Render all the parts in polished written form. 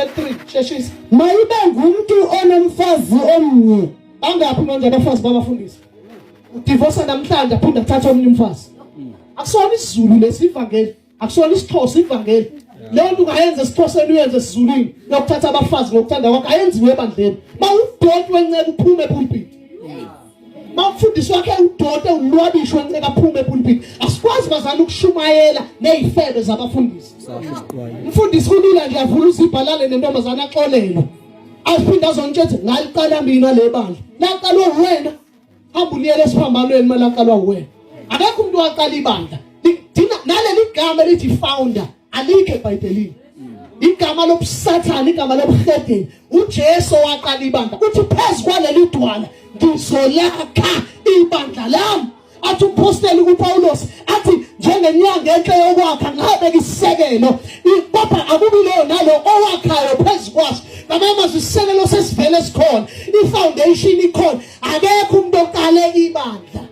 3 sheshisa mayibe ngumuntu onomfazi omnye angaphi manje abafazi babafundisi udivorce namhlanje aphinda athatha omnye umfazi akusona isiZulu lesivangeli akusona isiXhosa ivangeli leyo nto ungayenza esiXhoseni uyenze esiZulwini yokuthatha abafazi ngokuthanda kwakhe ayenziwe ebandleni mawudoti wenceke uphume epulpit mawufundisi wakhe udote ulwabisho wenceke aphume epulpit asikwazi bazana ukushumayela nezifebe zabafundisi umfundisi kulula nje avula uzibhalale nentombazana axolelo aphinde azontshethe ngaliqala mina le bandla laqalwa wena hamba uliyele esiphambanweni malaqalwa wena akekho umuntu waqala ibandla dina naleli gama elithi founder alikho eBhayibhelini igama lobusathana igama lobuhedeni uJesu waqala ibandla uthi phezu kwaleli dwala ngizolakha ibandla lami athi umposteli uPawulos athi njengenyanga enhle yokwakha ngabeka isisekelo papa akubi lo nalo owakhayo phezu kwaso ngamama isisekelo sesivele sikhona ifoundation ikhona akekho umuntu oqale ibandla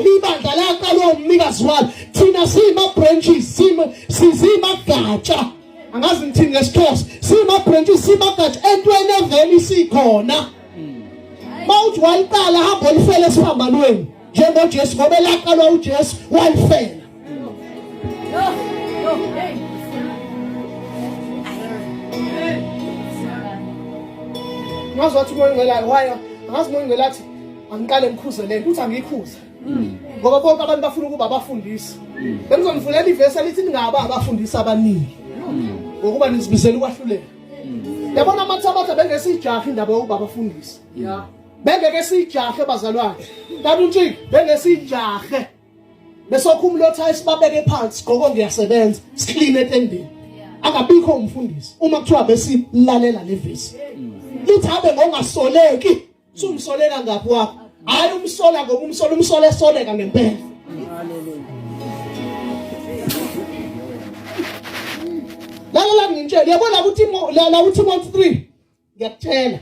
ibandla laqalwa umnikazi walo thina sima branches sizima gatsha angazi ngithini ngesixhosa sima branches sima gatsha entweni eveli sikhona mawuthi wayiqala hamba olifele esiphambanweni njengoJesu ngoba laqalwa uJesu walifela ngazothi moyo ngelayo waya ngazi moyo ngelathi angiqale ngikhuzelele uthi angikhuza ngoba bonke abantu bafuna ukuba abafundisi bengizonivulela ivesi elithi ningaba abafundisi abaningi ngokuba nizibizela ukwahlulela yabona amathabatha bengesijaha indaba yokuba abafundisi bengeke sijahe bazalwane kanti uNtshiki bengesijahe besokhumlotha isibabeke phansi gogo ngiyasebenza screen etendeni akabikho umfundisi uma kuthiwa besilalela levesi lithi habe ngongasoleki sumsoleka ngaphi wakho hayi umsola ngoba umsola esoleka ngempela la ngintshela yabona ukuthi la uTimothy 3 ngiyakutshela